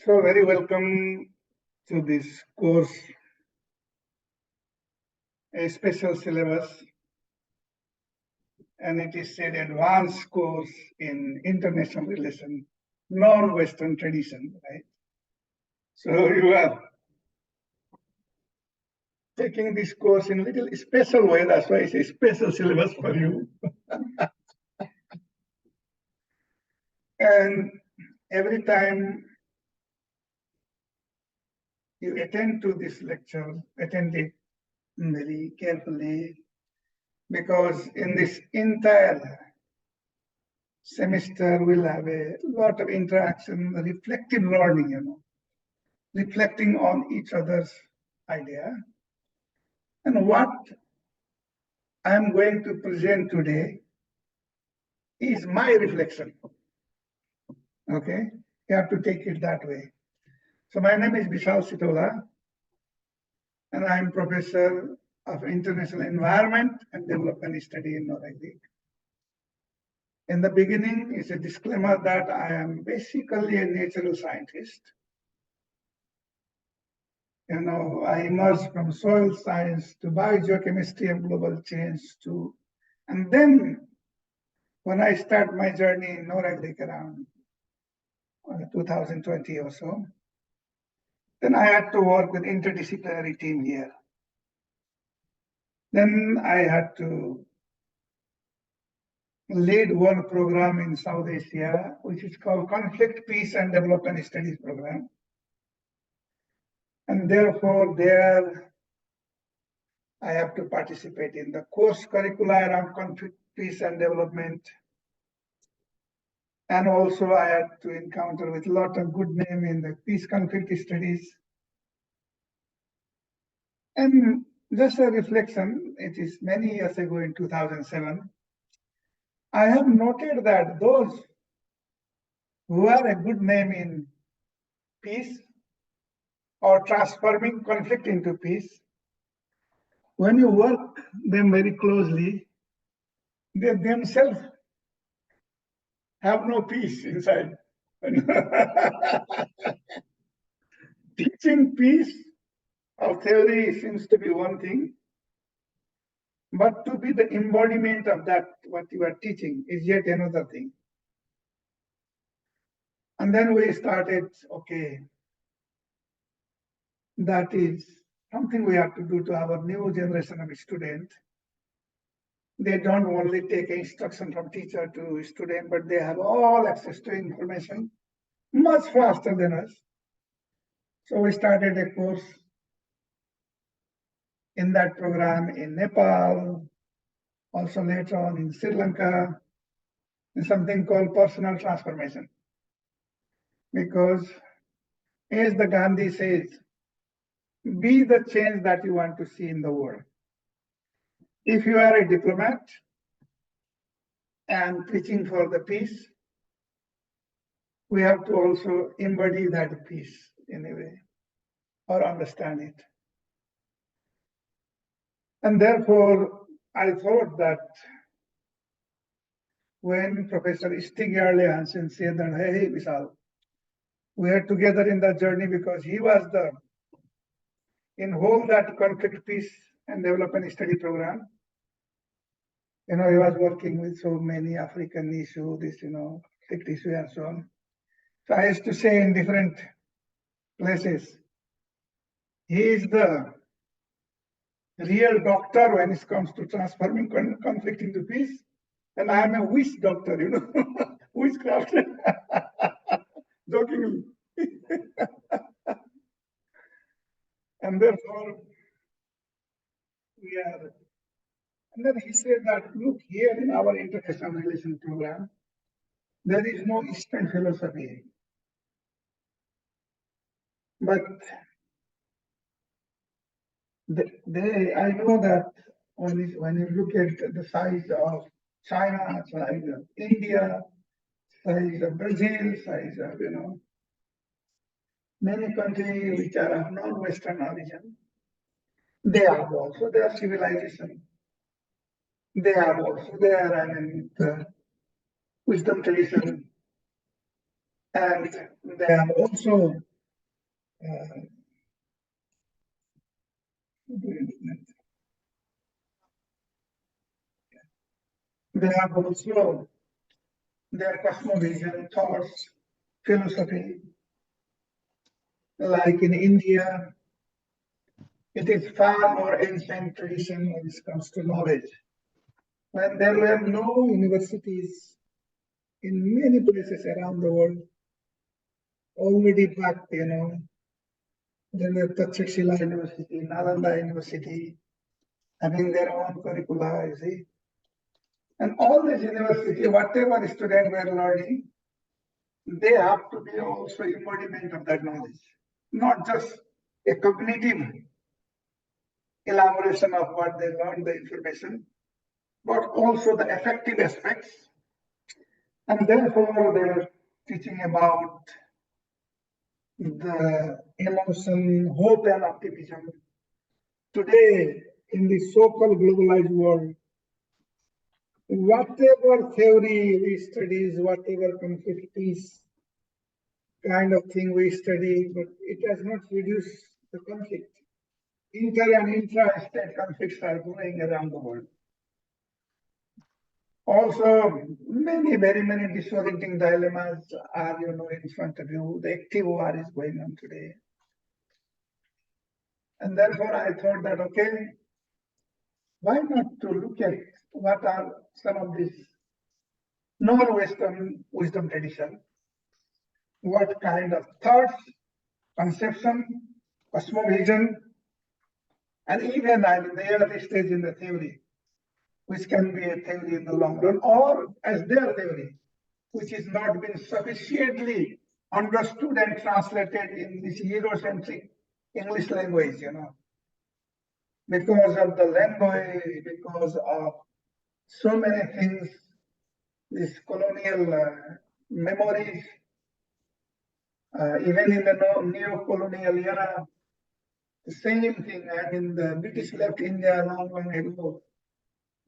So very welcome to this course, a special syllabus, and it is an advanced course in international relations, non-Western tradition, right? So you are taking this course in a little special way, that's why it's a special syllabus for you. And every time you attend to this lecture, attend it very carefully, because in this entire semester we'll have a lot of interaction, reflective learning, reflecting on each other's idea. And what I'm going to present today is my reflection. Okay, you have to take it that way. So my name is Bishal Sitaula, and I'm Professor of International Environment and Development Study in Norway. In the beginning, it's a disclaimer that I am basically a natural scientist. I emerged from soil science to biogeochemistry and global change and then when I start my journey in Norway around 2020 or so, then I had to work with interdisciplinary team here. Then I had to lead one program in South Asia, which is called Conflict, Peace and Development Studies Program. And therefore, there I have to participate in the course curricula around conflict, peace and development. And also I had to encounter with a lot of good name in the peace conflict studies. And just a reflection, it is many years ago in 2007, I have noted that those who are a good name in peace or transforming conflict into peace, when you work them very closely, they themselves have no peace inside. Teaching peace or theory seems to be one thing, but to be the embodiment of that, what you are teaching, is yet another thing. And then we started, okay, that is something we have to do to our new generation of students. They don't only take instruction from teacher to student, but they have all access to information much faster than us. So we started a course in that program in Nepal, also later on in Sri Lanka, in something called personal transformation. Because as the Gandhi says, be the change that you want to see in the world. If you are a diplomat and preaching for the peace, we have to also embody that peace in a way or understand it. And therefore, I thought that when Professor Stig Jarle Hansen said that, hey, Vishal, we are together in that journey because he was in whole that conflict, peace and development study program. He was working with so many African issues, conflict issue and so on. So I used to say in different places, he is the real doctor when it comes to transforming conflict into peace. And I am a wish doctor, witchcraft, jokingly. And therefore, and then he said that, look, here in our international relation program, there is no Eastern philosophy. But I know that when you look at the size of China, size of India, size of Brazil, size of, many countries which are of non-Western origin, they have also their civilization. They have also their wisdom tradition. And they have also They have also their cosmovision, thoughts, philosophy. Like in India, it is far more ancient tradition when it comes to knowledge. When there were no universities in many places around the world, already back, there were Takshashila University, Nalanda University, having their own curricula, you see. And all these universities, whatever students were learning, they have to be also embodiment of that knowledge, not just a cognitive elaboration of what they learned, the information, but also the affective aspects. And therefore, they were teaching about the emotion, hope, and optimism. Today, in the so-called globalized world, whatever theory we study, whatever conflicts kind of thing we study, but it has not reduced the conflict. Inter and intra-state conflicts are going around the world. Also, very many disorienting dilemmas are, in front of you. The active war is going on today. And therefore, I thought that, okay, why not to look at what are some of these non-Western wisdom tradition, what kind of thoughts, conception, cosmovision, and even the early stage in the theory, which can be a theory in the long run, or as their theory, which is not been sufficiently understood and translated in this Eurocentric English language, because of the language, because of so many things, this colonial memories, even in the neo-colonial era, the same thing. The British left India long ago,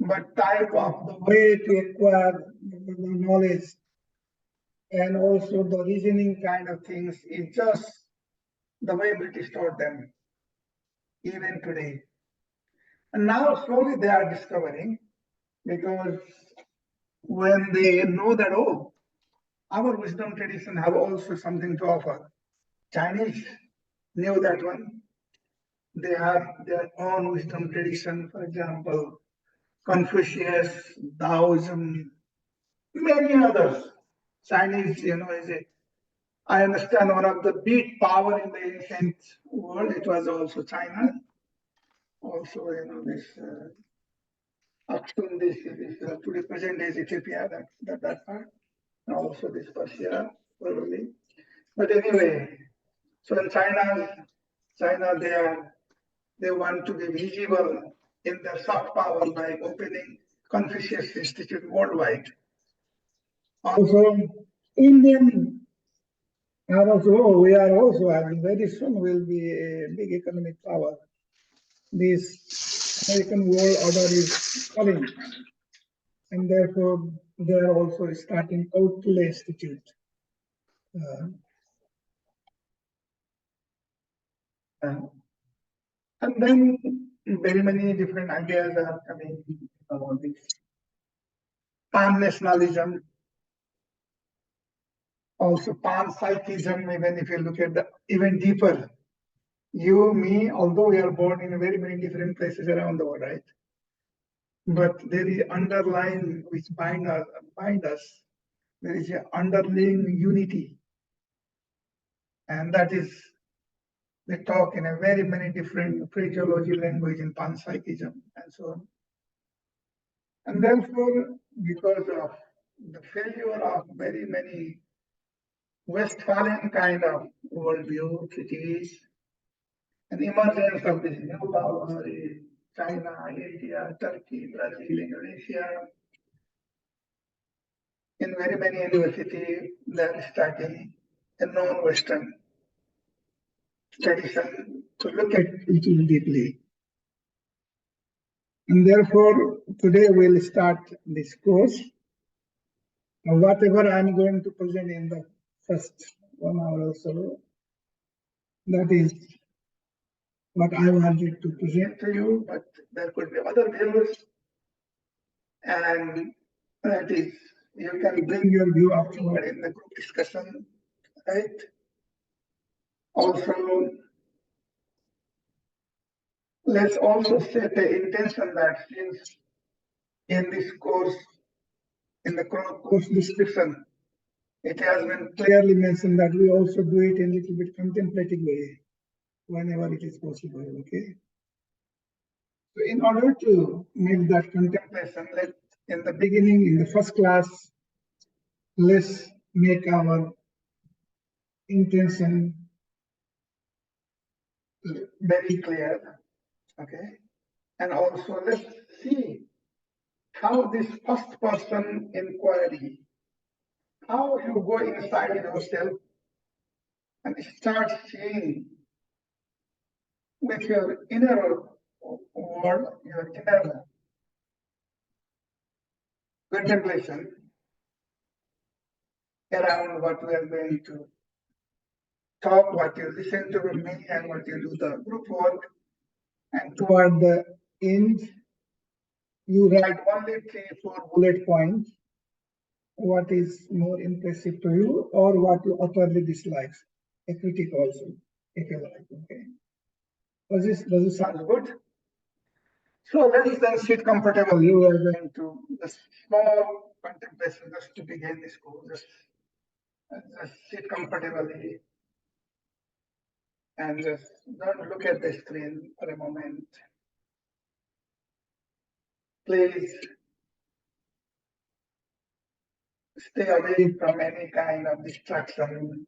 but type of the way to acquire the knowledge and also the reasoning kind of things is just the way British taught them, even today. And now slowly they are discovering, because when they know that, oh, our wisdom tradition have also something to offer. Chinese knew that one. They have their own wisdom tradition, for example, Confucius, Taoism, many others. Chinese, I understand one of the big power in the ancient world, it was also China. Also, this Aksum, this to represent as Ethiopia, that part. And also this Persia, probably. But anyway, so in China, they want to be visible in their soft power by opening Confucius Institute worldwide. Also, Indian are also, we are also having, very soon will be a big economic power. This American world order is coming, and therefore they are also starting Outlet Institute. And then very many different ideas are coming about this. Pan-nationalism, also pan-psychism, even if you look at the even deeper. You, me, although we are born in very many different places around the world, right? But there is underlying which bind us. There is an underlying unity, and that is they talk in a very many different phraseology language in panpsychism and so on. And therefore, because of the failure of very many Westphalian kind of worldview, treaties, and emergence of this new power in China, India, Turkey, Brazil, Indonesia, in very many universities, they are starting a non-Western tradition to look at it deeply. And therefore, today we'll start this course. Whatever I'm going to present in the first 1 hour or so, That is what I wanted to present to you, but there could be other views, and that is, you can bring your view afterward in the group discussion, right? Also, let's also set the intention that since in this course, in the course description, it has been clearly mentioned that we also do it in a little bit contemplative way whenever it is possible, okay? So in order to make that contemplation, let in the beginning, in the first class, let's make our intention very clear, okay? And also let's see how this first person inquiry, how you go inside yourself and start seeing with your inner world, your inner contemplation around what we are going to talk, what you listen to me, and what you do the group work. And toward the end, you write only 3-4 bullet points. What is more impressive to you, or what you utterly dislike? A critic also, if you like. Okay. Does it sound good? So let's then sit comfortable. You are going to just small contemplation just to begin this course. Just sit comfortably and just don't look at the screen for a moment. Please stay away from any kind of distraction,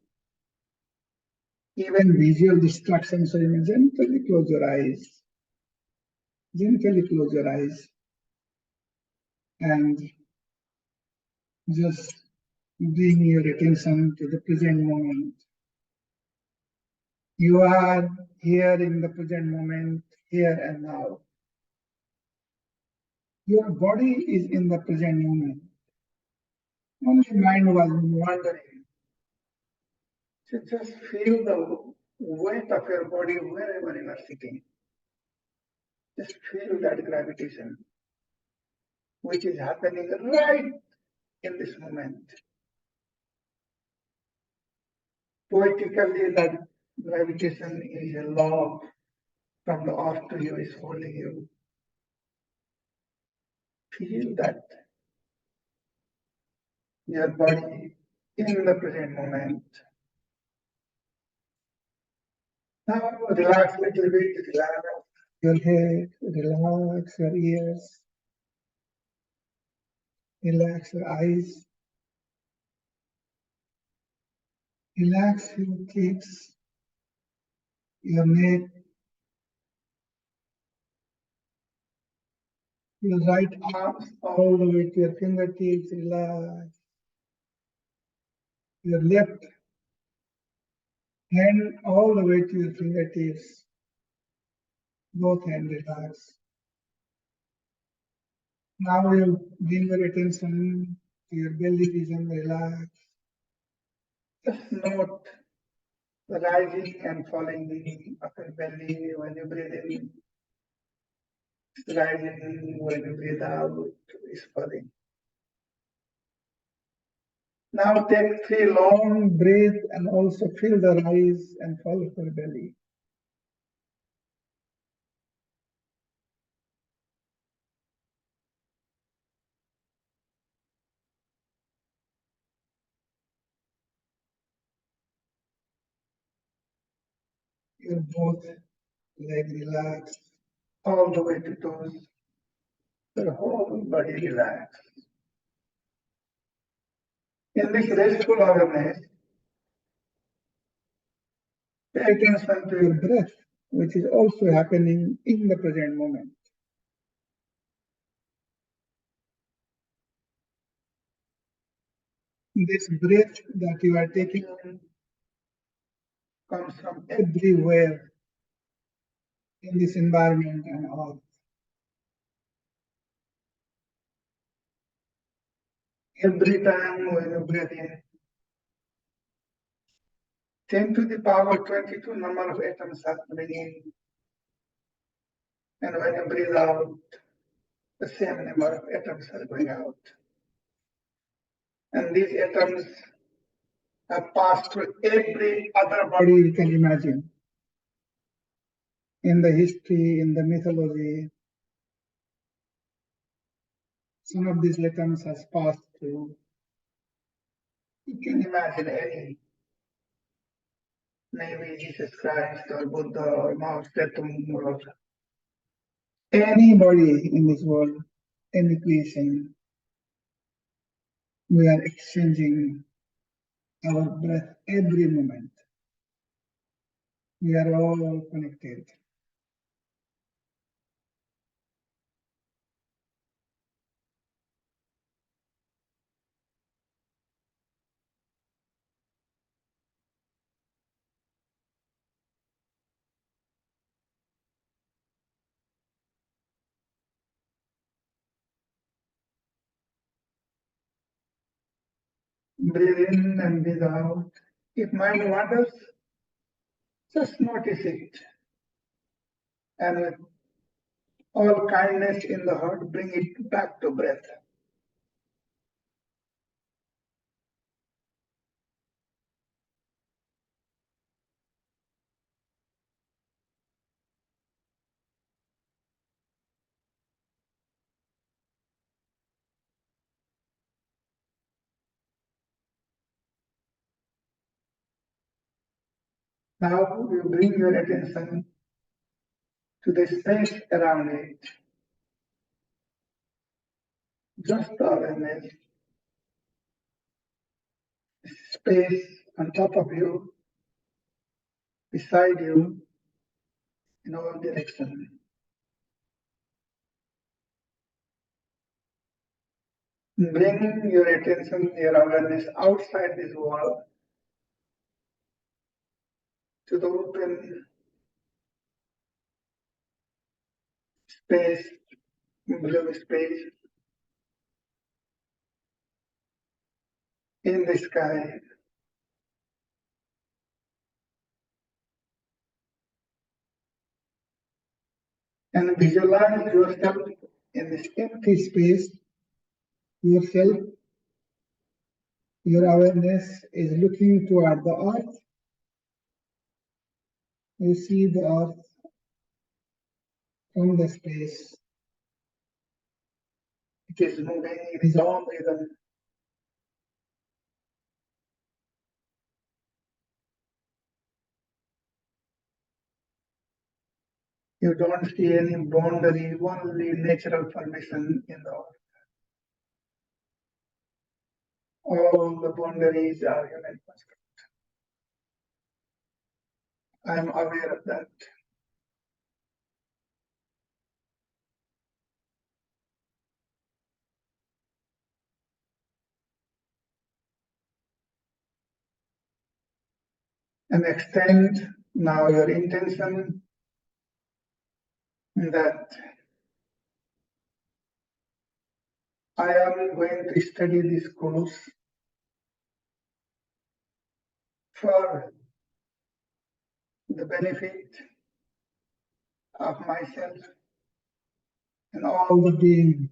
even visual distraction. So you gently close your eyes. Gently close your eyes and just bring your attention to the present moment. You are here in the present moment, here and now. Your body is in the present moment. Only mind was wandering. So just feel the weight of your body wherever you are sitting. Just feel that gravitation, which is happening right in this moment. Poetically, that gravitation is a law from the earth to you, is holding you. Feel that your body in the present moment. Now relax a little bit, relax your head, relax your ears, relax your eyes, relax your cheeks, your neck, your right arms all the way to your fingertips, relax. Your left hand all the way to your fingertips, both hands relax. Now you bring your attention to your belly region, relax. Just note the rising and falling of your belly when you breathe in, rising when you breathe out, is falling. Now take 3 long breaths and also feel the rise and fall of your belly. Your both legs relax all the way to toes. Your whole body relax. In this restful awareness, pay attention to your breath, which is also happening in the present moment. This breath that you are taking comes from everywhere in this environment and all. Every time when you breathe in, 10 to the power 22 number of atoms are coming in. And when you breathe out, the same number of atoms are going out. And these atoms have passed through every other body you can imagine. In the history, in the mythology, some of these atoms has passed through. You can imagine any, maybe Jesus Christ or Buddha or Mao Zedong or anybody in this world, any creation. We are exchanging our breath every moment. We are all connected. Breathe in and breathe out. If mind wanders, just notice it. And with all kindness in the heart, bring it back to breath. Now you bring your attention to the space around it. Just the awareness, space on top of you, beside you, in all directions. Bringing your attention, your awareness outside this world to the open space, blue space in the sky. And visualize yourself in this empty space. Yourself, your awareness is looking toward the earth. You see the earth from the space. It is moving in its own rhythm. You don't see any boundary, only natural formation in the earth. All the boundaries are human construct. I am aware of that. And extend now your intention that I am going to study this course for the benefit of myself and all the being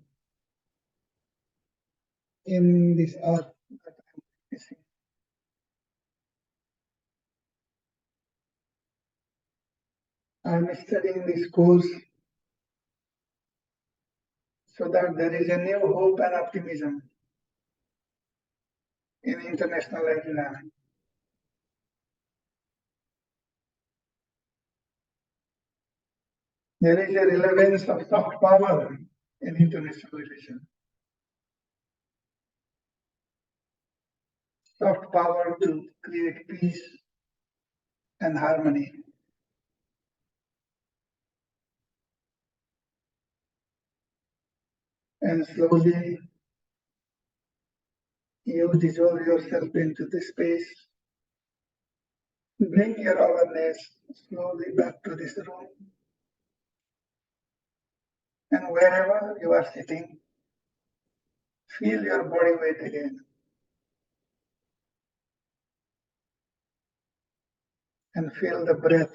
in this earth that I am witnessing. I am studying this course so that there is a new hope and optimism in international arena. There is a relevance of soft power in international relations. Soft power to create peace and harmony. And slowly you dissolve yourself into the space. Bring your awareness slowly back to this room. And wherever you are sitting, feel your body weight again. and feel the breath.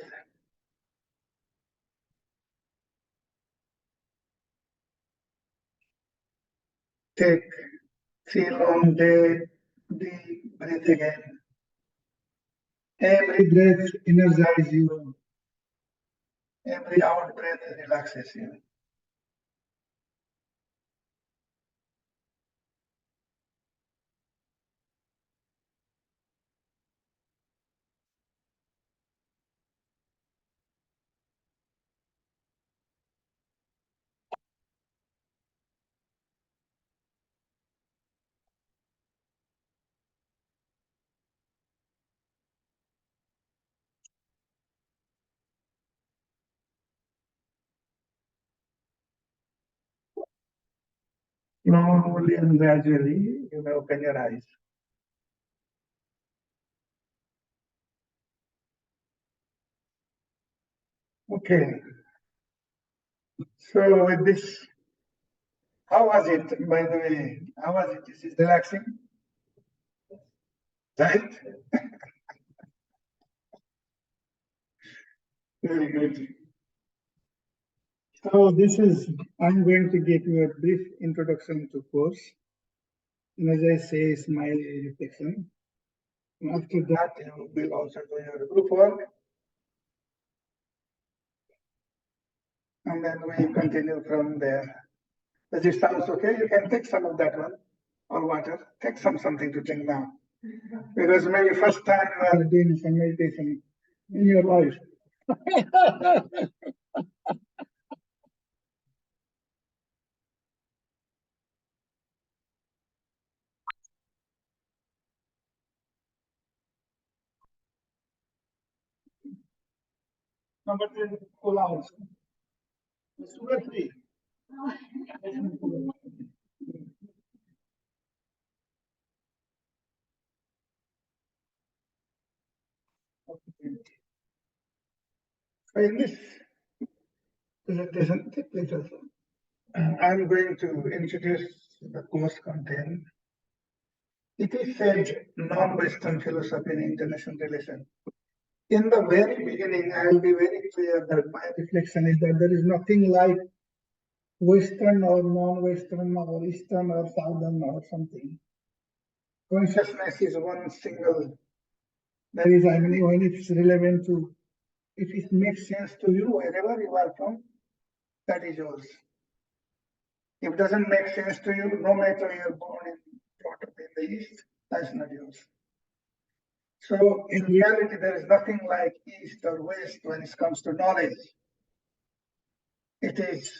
Take 3 long deep breath again. Every breath energizes you. Every out breath relaxes you. Slowly and gradually, you may open your eyes. Okay. So with this, how was it, by the way? How was it? Is it relaxing? Right? Very good. So this is, I'm going to give you a brief introduction to course. And as I say, it's my reflection. And after that, you will also do your group work. And then we continue from there. Does it sound okay? You can take some of that one or water. Take something to drink now. Because maybe first time you are doing some meditation in your life. No, but then cool out. Sugar free. So in this presentation, please also. I'm going to introduce the course content. It is said non-Western philosophy in international relations. In the very beginning, I will be very clear that my reflection is that there is nothing like Western or non-Western or Eastern or Southern or something. Consciousness is one single. That is, I mean, when it's relevant to, if it makes sense to you, wherever you are from, that is yours. If it doesn't make sense to you, no matter you're born and brought up in the East, that's not yours. So in reality, there is nothing like East or West when it comes to knowledge. It is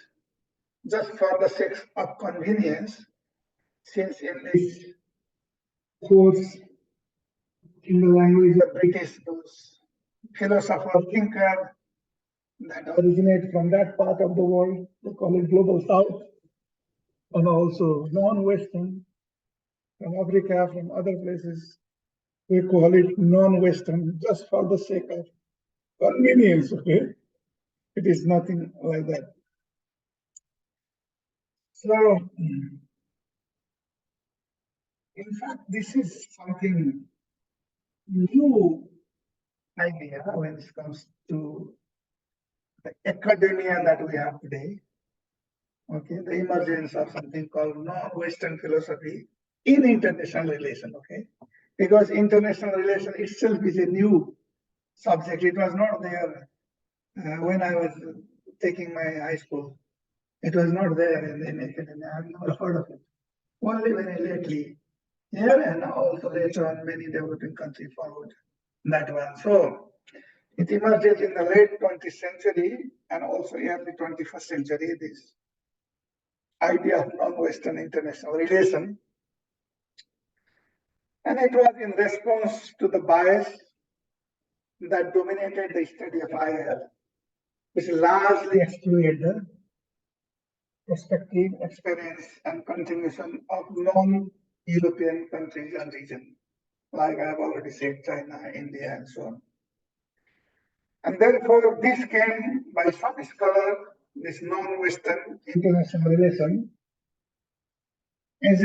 just for the sake of convenience, since in this course, in the language of British, those philosopher, thinker that originate from that part of the world, they call it Global South, and also non-Western, from Africa, from other places, we call it non-Western, just for the sake of convenience, okay? It is nothing like that. So, in fact, this is something new idea when it comes to the academia that we have today. Okay, the emergence of something called non-Western philosophy in international relation. Okay, because international relation itself is a new subject. It was not there when I was taking my high school. It was not there in academia. I've never heard of it. Only very lately here and also later on many developing countries followed that one. So it emerges in the late 20th century and also early 21st century, this idea of non-Western international relation. And it was in response to the bias that dominated the study of IR, which largely excluded the perspective, experience, and continuation of non-European countries and regions, like I have already said, China, India, and so on. And therefore, this came by some scholar, this non-Western international relation, is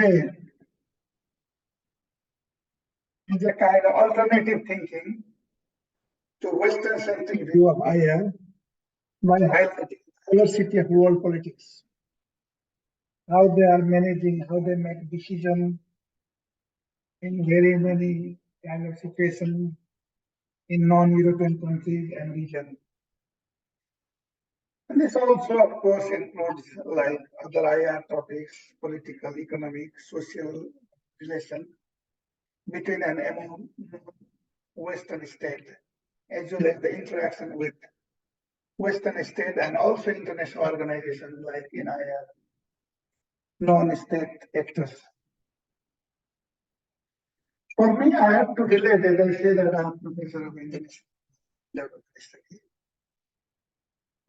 a kind of alternative thinking to Western-centric view of IR by highlighting diversity of world politics, how they are managing, how they make decisions in very many kind of situations in non-European countries and region. And this also, of course, includes like other IR topics, political, economic, social relation between and among Western state, as well as the interaction with Western state and also international organizations like in IR, non-state actors. For me, I have to relate, as I say, that I'm professor of English development study.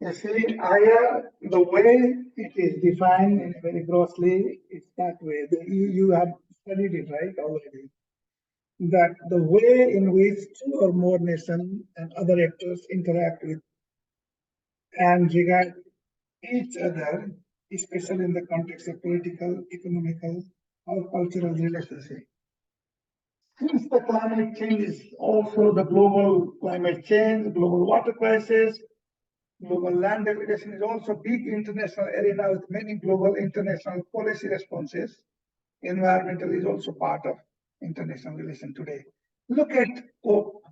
You see, IR, the way it is defined in very grossly, it's that way. You have studied it, right, already. That the way in which two or more nations and other actors interact with and regard each other, especially in the context of political, economical, or cultural relationship. Since the climate change is also the global climate change, global water crisis, global land degradation is also big international arena with many global international policy responses. Environmental is also part of international relation today. Look at COP,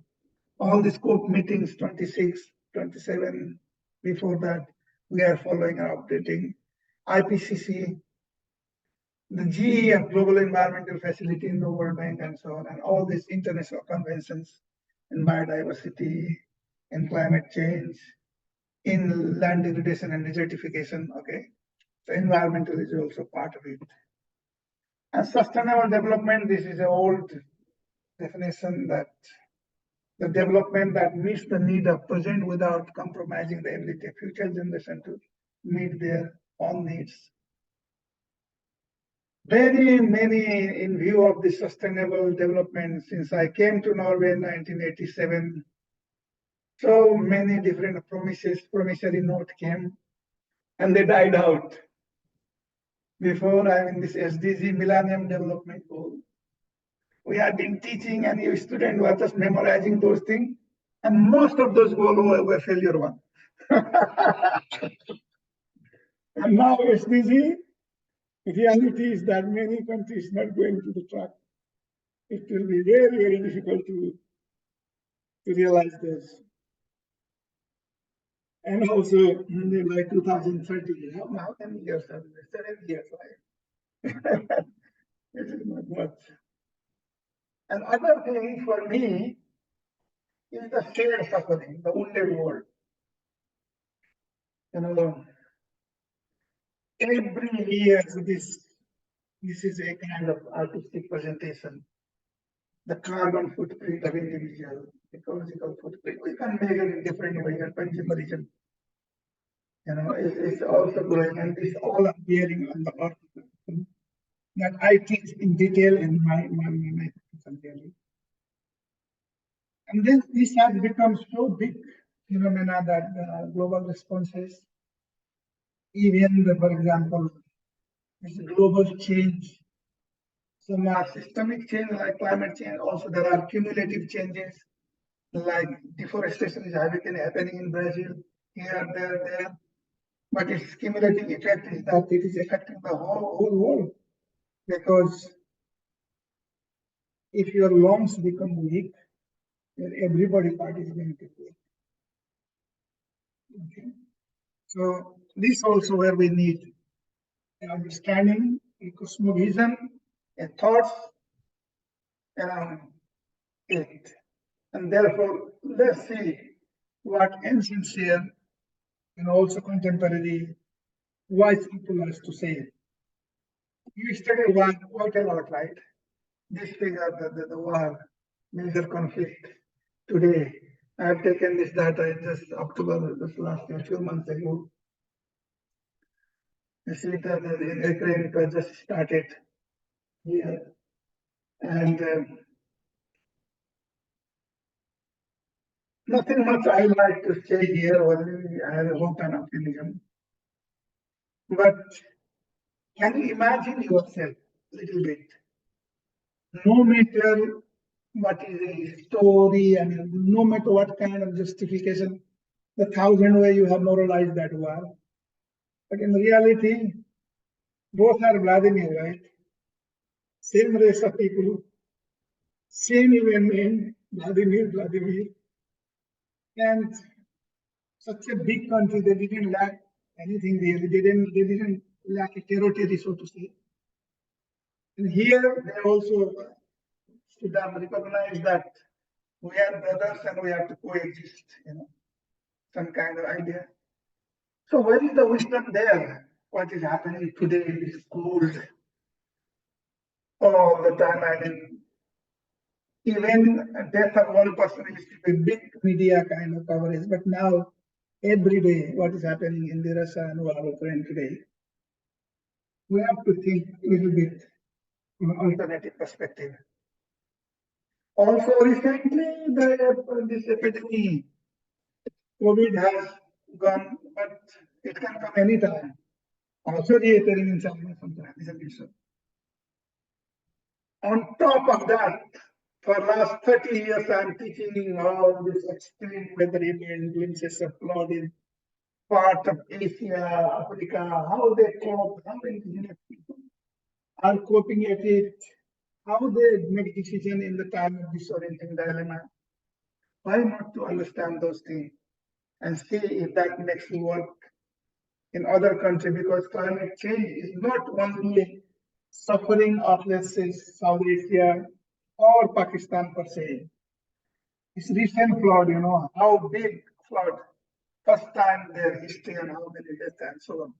all these COP meetings, 26, 27. Before that, we are following and updating IPCC, the GE of Global Environmental Facility in the World Bank and so on, and all these international conventions in biodiversity, in climate change, in land degradation and desertification, okay? So environmental is also part of it. And sustainable development, this is an old definition that the development that meets the need of present without compromising the ability of future generation to meet their own needs. Very many in view of the sustainable development since I came to Norway in 1987. So many different promissory note came and they died out. Before I'm in this SDG Millennium Development Goal, we had been teaching and your students were just memorizing those things. And most of those goals were failure one. And now SDG, reality is that many countries not going to the track. It will be very, very difficult to realize this. And also, by 2030, how many years are there? 7 years, right? It is not much. And other thing for me is the shared suffering, the wounded world. You know, every year this is a kind of artistic presentation. The carbon footprint of individual, ecological footprint, we can measure in different ways, consumerism. You know, it's also growing, and this all are bearing on the earth that I teach in detail in my really. And then this has become so big phenomena that the global responses, even the, for example, this global change, some are systemic change like climate change. Also, there are cumulative changes like deforestation is happening in Brazil, here, there. But its cumulative effect is that it is affecting the whole world. Because if your lungs become weak, then everybody part is going to fail. Okay. So this also where we need an understanding, a cosmovision, a thoughts around it. And therefore, let's see what ancient here and also contemporary wise people has to say. You studied one quite a lot, right? This figure, the war, major conflict today. I have taken this data in just October, this last year, 2 months ago. You see that in Ukraine it was just started here. And nothing much I like to say here, only I have a hope and optimism. But can you imagine yourself a little bit? No matter what is a story, and no matter what kind of justification, the thousand way you have moralized that war. But in reality, both are Vladimir, right? Same race of people, same even name, Vladimir. And such a big country, they didn't lack anything really. They didn't lack a territory, so to say. And here they also should have recognized that we are brothers and we have to coexist, some kind of idea. So where is the wisdom there? What is happening today in the schools all the time? I mean, even death of one person used to be big media kind of coverage, but now every day what is happening in the Russia and Ukraine today, we have to think a little bit from an alternative perspective. Also, recently, this epidemic, COVID has gone, but it can come anytime. Also reiterating in China sometimes, isn't it so? On top of that, for last 30 years, I'm teaching all this extreme weather event, glimpses of flood in part of Asia, Africa, how they cope, how indigenous people are coping at it, how they make decision in the time of disorienting dilemma. Why not to understand those things and see if that makes it work in other countries? Because climate change is not only suffering of, let's say, South Asia or Pakistan per se. This recent flood, how big flood, first time in their history and how many deaths and so on.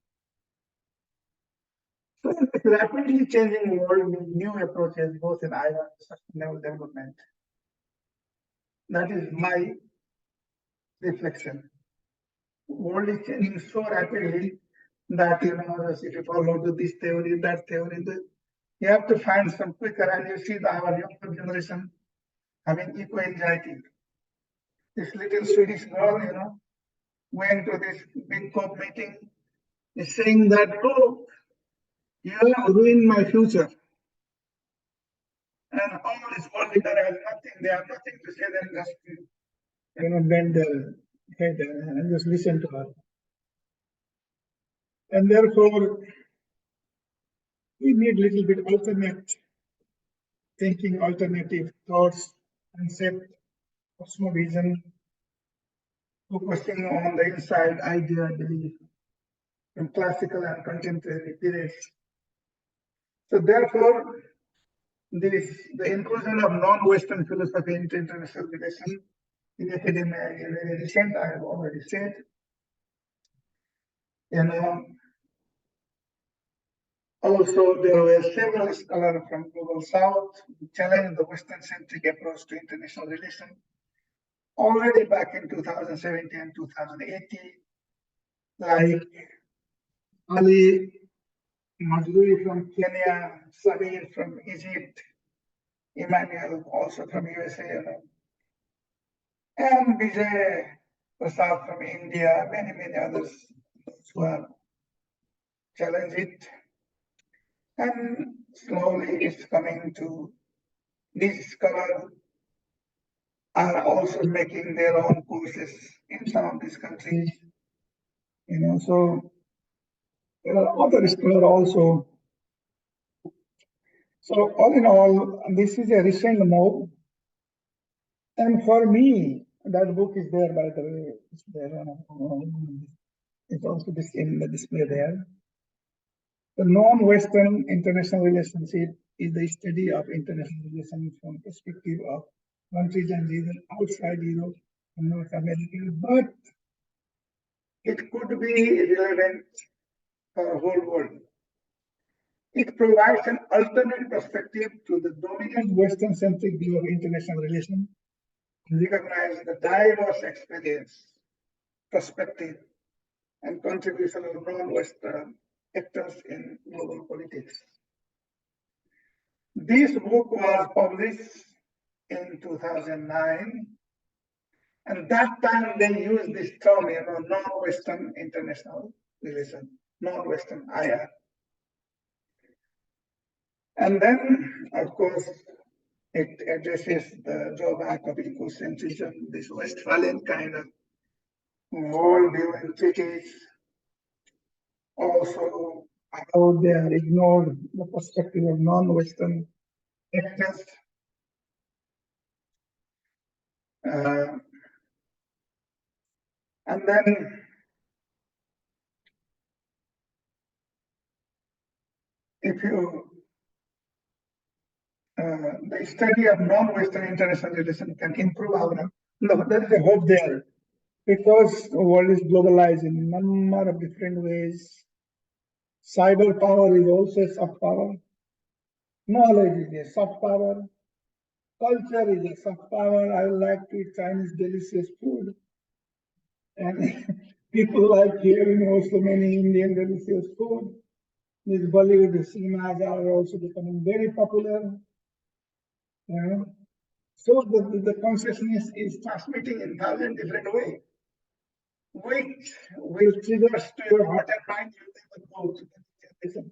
So it's rapidly changing world with new approaches, both in Iran and sustainable development. That is my reflection. World is changing so rapidly that, if you follow this theory, that theory, you have to find some quicker, and you see that our younger generation having eco-anxiety. This little Swedish girl, went to this big COP meeting, is saying that, oh, you have ruined my future. And all this world leader has nothing, they have nothing to say, then just, bend their head and just listen to her. And therefore, we need little bit alternate thinking, alternative thoughts, concept, cosmovision, focusing on the inside idea, belief, from classical and contemporary periods. So therefore, the inclusion of non-Western philosophy into international relations in academia is very recent, I have already said. Also, there were several scholars from Global South who challenged the Western-centric approach to international relations already back in 2017 and 2018, like Ali Mazrui from Kenya, Sabir from Egypt, Emmanuel also from USA, and Vijay Prasad from India, many others who have challenged it. And slowly it's coming to these scholars are also making their own courses in some of these countries. So there are other scholars also. So all in all, this is a recent move. And for me, that book is there, by the way. It's there. It's also in the display there. The non-Western international relationship is the study of international relations from perspective of countries and regions outside Europe and North America, but it could be relevant for the whole world. It provides an alternate perspective to the dominant Western-centric view of international relations and recognizes the diverse experience, perspective, and contribution of non-Western actors in global politics. This book was published in 2009, and that time they used this term, non-Western international relation, non-Western IR. And then, of course, It addresses the drawback of ecocentrism, this Westphalian kind of worldview in cities. Also, how they are ignored the perspective of non-Western actors. And then if you the study of non-Western international relations can improve our. No, there is a hope there because the world is globalized in a number of different ways. Cyber power is also a soft power. Knowledge is a soft power. Culture is a soft power. I like to eat Chinese delicious food. And people like hearing also many Indian delicious food. These Bollywood cinemas are also becoming very popular. You know? So the consciousness is transmitting in 1,000 different ways, which will trigger to your heart and mind. You never go to the listen.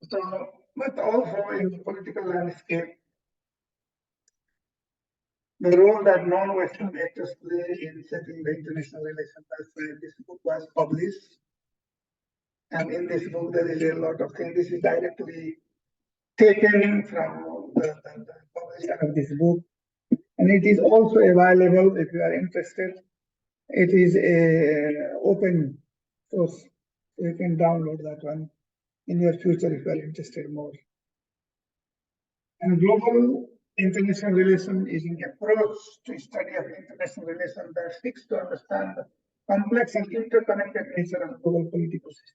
So, but also in the political landscape, the role that non-Western actors play in setting the international relations. That's why this book was published. And in this book, there is a lot of things. This is directly taken from the publisher of this book. And it is also available if you are interested. It is a open source. You can download that one in your future if you are interested more. And global international relation is an approach to study of international relations that seeks to understand the complex and interconnected nature of global political system.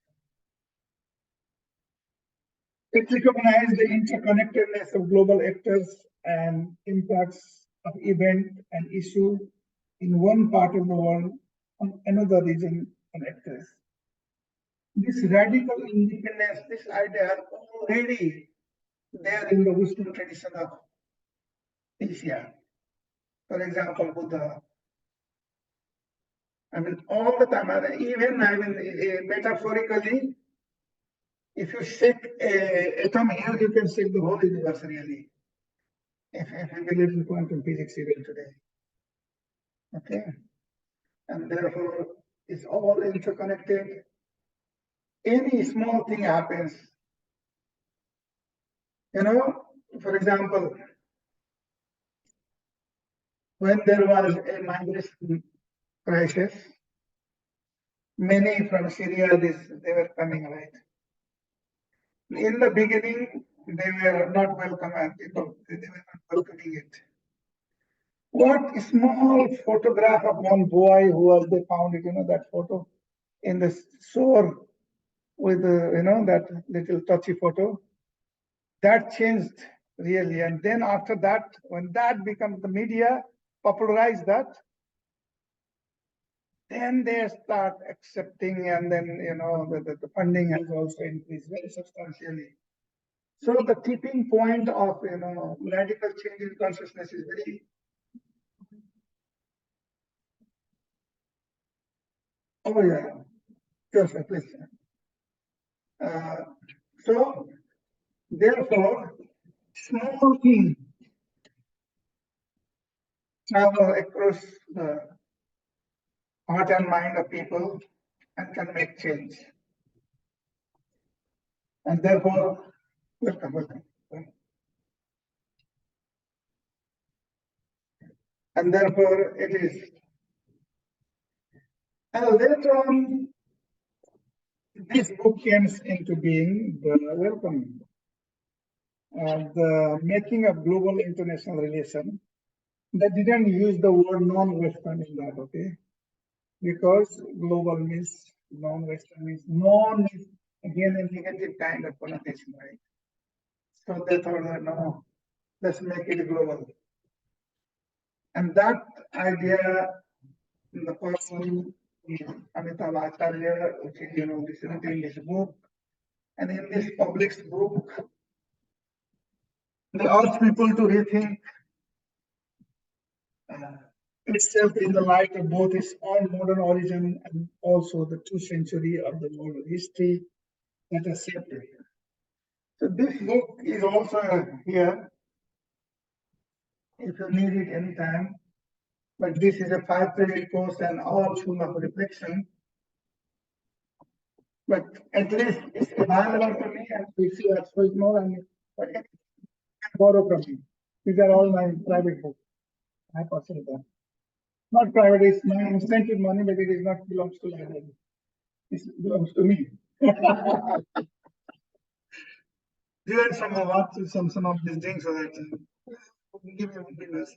It recognizes the interconnectedness of global actors and impacts of event and issue in one part of the world on another region and actors. This radical independence, this idea are already there in the wisdom tradition of Asia. For example, Buddha. I mean, all the time, metaphorically, if you shake a atom here, you can shake the whole universe really. If you believe in quantum physics even today. Okay? And therefore, it's all interconnected. Any small thing happens. You know, for example, when there was a migration crisis, many from Syria, they were coming, right? In the beginning, they were not welcome, and people they were not welcoming it. What small photograph of one boy who was they found it, that photo in the shore with that little touchy photo, that changed really. And then after that, when that becomes the media popularized that, then they start accepting, and then the funding has also increased very substantially. So the tipping point of radical change in consciousness is very. Oh yeah, sure, please. So therefore, small things travel across the heart and mind of people and can make change. And therefore, welcome. And therefore, it is. And later on, this book came into being, the welcome, the making of global international relation. They didn't use the word non-Western in that, okay? Because global means non-Western means non is again a negative kind of connotation, right? So they thought, no, let's make it global. And that idea, the person, Amitabh Acharya, which is, this in this book, and in this published book, they ask people to rethink itself in the light of both its own modern origin and also the 2nd century of the world history that has shaped it. So this book is also here if you need it anytime. But this is a 5 credit course and all full of reflection. But at least it's available to me, and if you are so small and you can borrow from me. These are all my private books. I consider them. Not private, it's my incentive money, but it is not belongs to library. It belongs to me. You and some of what some of these things so that give me business.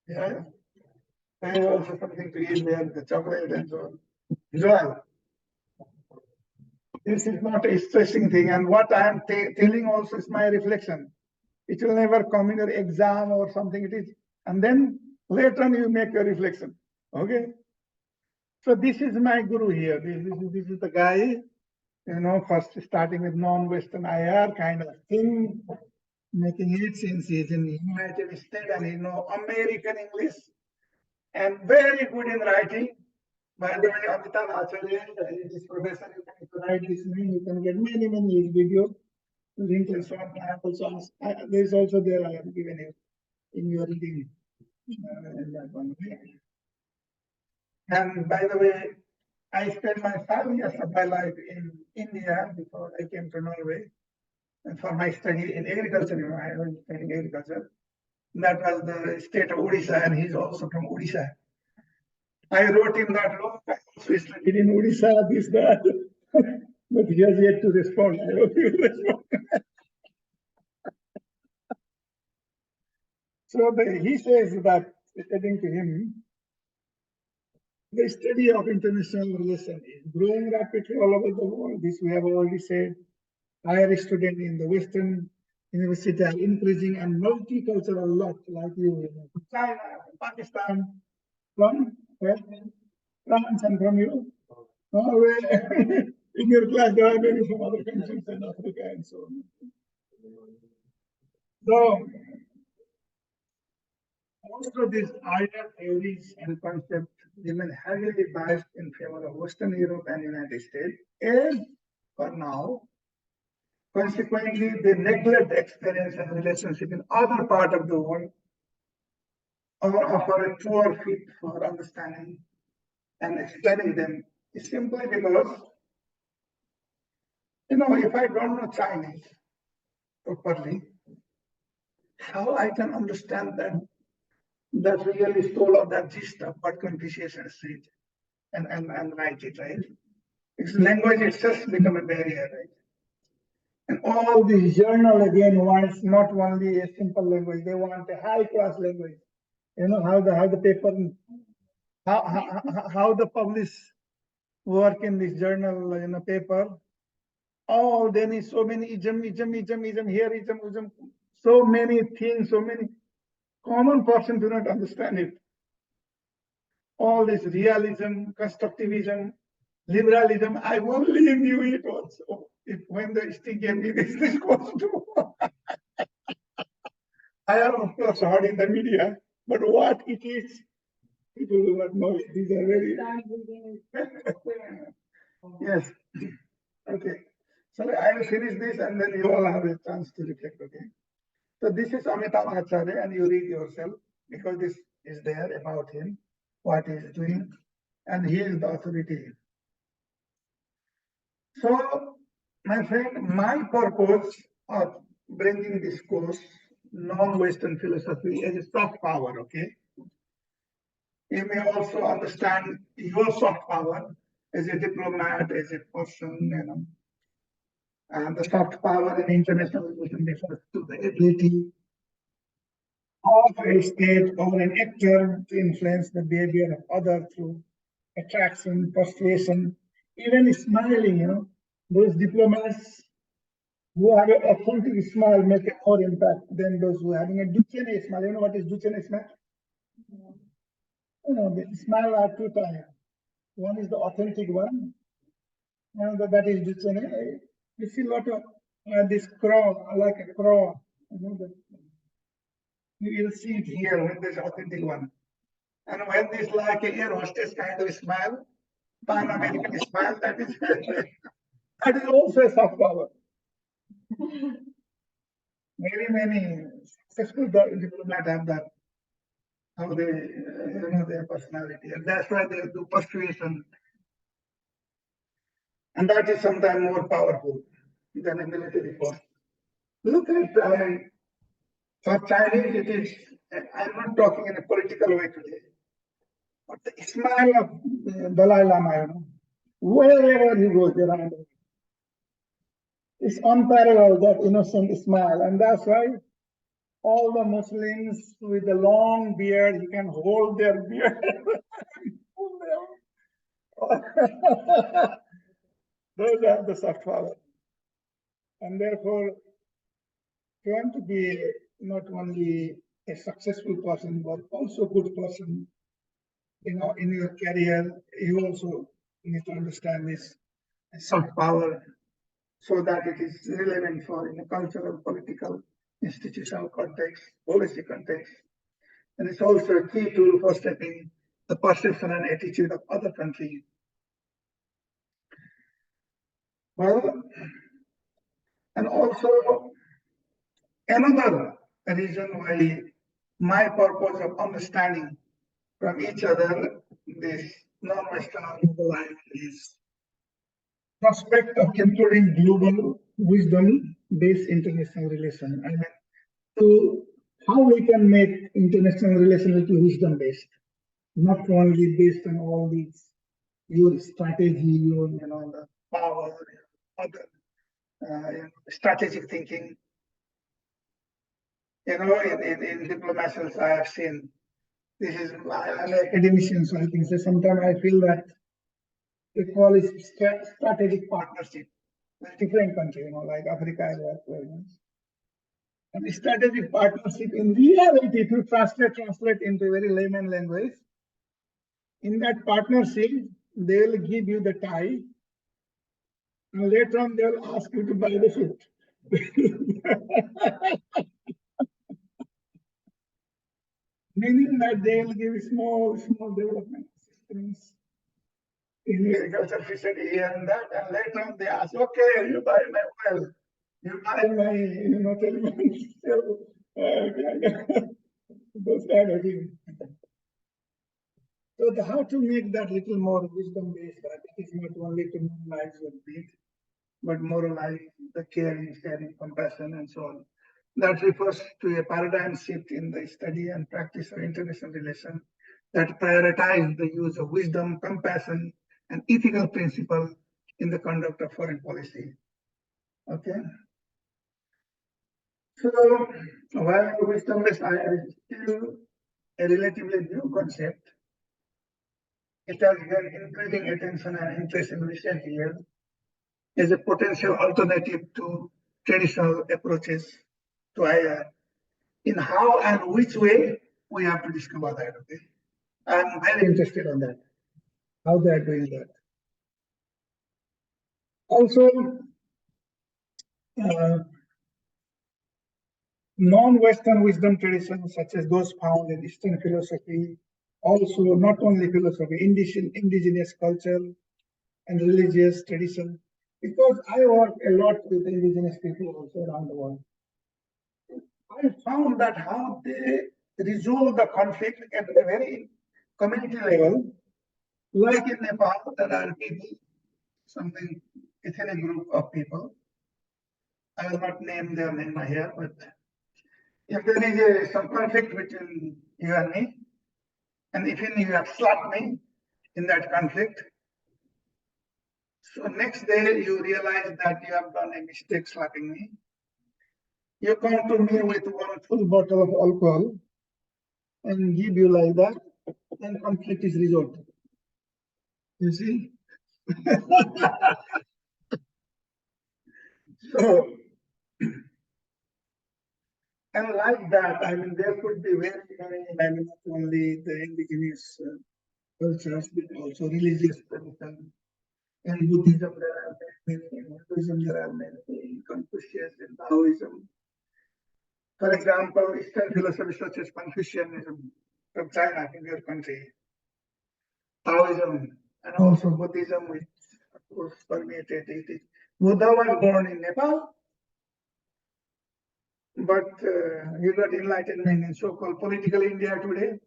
Yeah. And also something to eat there, the chocolate and so on. Joy. This is not a stressing thing, and what I am telling also is my reflection. It will never come in your exam or something. It is, and then later on you make a reflection. Okay. So this is my guru here. This is the guy, first starting with non-Western IR kind of thing, making it since he's in the United States and American English and very good in writing. By the way, Amitabh Acharya, this professor, if you write this name, you can get many videos, link and so on. There's also there I have given you in your reading. In that one. And by the way, I spent my 5 years of my life in India before I came to Norway. And for my study in agriculture, I was studying agriculture. That was the state of Odisha, and he's also from Odisha. I wrote him that, look, I also studied in Odisha, this, that. But he has yet to respond. I hope he will respond. So he says that, according to him, the study of international relations is growing rapidly all over the world. This we have already said. Higher students in the Western university are increasing and multicultural lot like you, China, Pakistan, from where? France and from you. Norway. In your class, there are many from other countries and Africa and so on. So, most of these ideas, theories, and concepts remain heavily biased in favor of Western Europe and United States, and for now, consequently, they neglect experience and relationship in other part of the world, or offer a poor fit for understanding and explaining them. It's simply because, if I don't know Chinese properly, how I can understand that really soul of that gist of what Confucius has said and write it, right? It's language itself become a barrier, right? And all this journal again wants not only a simple language, they want a high class language. How the paper, how the publish work in this journal, paper. Oh, then is so many ism, here ism, so many things, so many common person do not understand it. All this realism, constructivism, liberalism, I only knew it also when the ST gave me this course too. I have of course heard in the media, but what it is, people do not know it. These are very yes. Okay. So I will finish this and then you all have a chance to reflect, okay? So this is Amitabh Acharya and you read yourself because this is there about him, what he is doing, and he is the authority. So, my friend, my purpose of bringing this course, non-Western philosophy, as a soft power, okay? You may also understand your soft power as a diplomat, as a person, and the soft power in international relations refers to the ability of a state or an actor to influence the behavior of others through attraction, persuasion, even smiling, those diplomats who have an authentic smile make a more impact than those who are having a Duchenne smile. You know what is Duchenne smile? The smile are two types. One is the authentic one, and that is Duchenne. You see a lot of this crow, like a crow. You will see it here when there's authentic one. And when this like a air hostess kind of smile, Pan American smile, that is That is also a soft power. Many successful diplomats have that, how they, their personality. And that's why they do persuasion. And that is sometimes more powerful than a military force. Look at, for Chinese, it is, I'm not talking in a political way today, but the smile of Dalai Lama, wherever he goes around, it's unparalleled, that innocent smile. And that's why all the Muslims with the long beard, you can hold their beard. Those are the soft power. And therefore, you want to be not only a successful person, but also a good person, in your career. You also need to understand this soft power so that it is relevant for in a cultural, political, institutional context, policy context. And it's also a key tool for shaping the perception and attitude of other countries. Well, and also another reason why my purpose of understanding from each other this non-Western life is prospect of including global wisdom-based international relation. I mean, to how we can make international relations wisdom-based, not only based on all these your strategy, your the power, other strategic thinking. In diplomacy, I have seen this is I'm an academician, so I think so sometimes I feel that they call it strategic partnership with different countries, like Africa, and the strategic partnership in reality, if you translate into very layman language, in that partnership, they will give you the tie, and later on they will ask you to buy the suit. Meaning that they will give small development assistance in agriculture, fishery, here and that, and later on they ask, okay, you buy my well, you buy my, telematics, those kind of things. So how to make that little more wisdom-based, that it is not only to normalize your need, but moralize the caring, sharing, compassion, and so on. That refers to a paradigm shift in the study and practice of international relations that prioritize the use of wisdom, compassion, and ethical principles in the conduct of foreign policy. Okay. So while wisdom-based is still a relatively new concept, it has gained increasing attention and interest in recent years as a potential alternative to traditional approaches to IR. In how and which way, we have to discover that. Okay, I'm very interested on that, how they are doing that. Also, non-Western wisdom traditions, such as those found in Eastern philosophy, also not only philosophy, indigenous culture and religious tradition, because I work a lot with indigenous people also around the world. I found that how they resolve the conflict at a very community level, like in Nepal, there are people, something ethnic group of people. I will not name their name here, but if there is some conflict between you and me, and if you have slapped me in that conflict, so next day you realize that you have done a mistake slapping me. You come to me with one full bottle of alcohol and give you like that, then conflict is resolved. You see? So, and like that, I mean, there could be very, I mean, not only the indigenous cultures, but also religious traditions. In Buddhism, there are many, in Hinduism, there are many, in Confucius, in Taoism. For example, Eastern philosophy such as Confucianism from China, in your country, Taoism, and also Buddhism, which of course permeated it. Buddha was born in Nepal, but he got enlightenment in so-called political India today.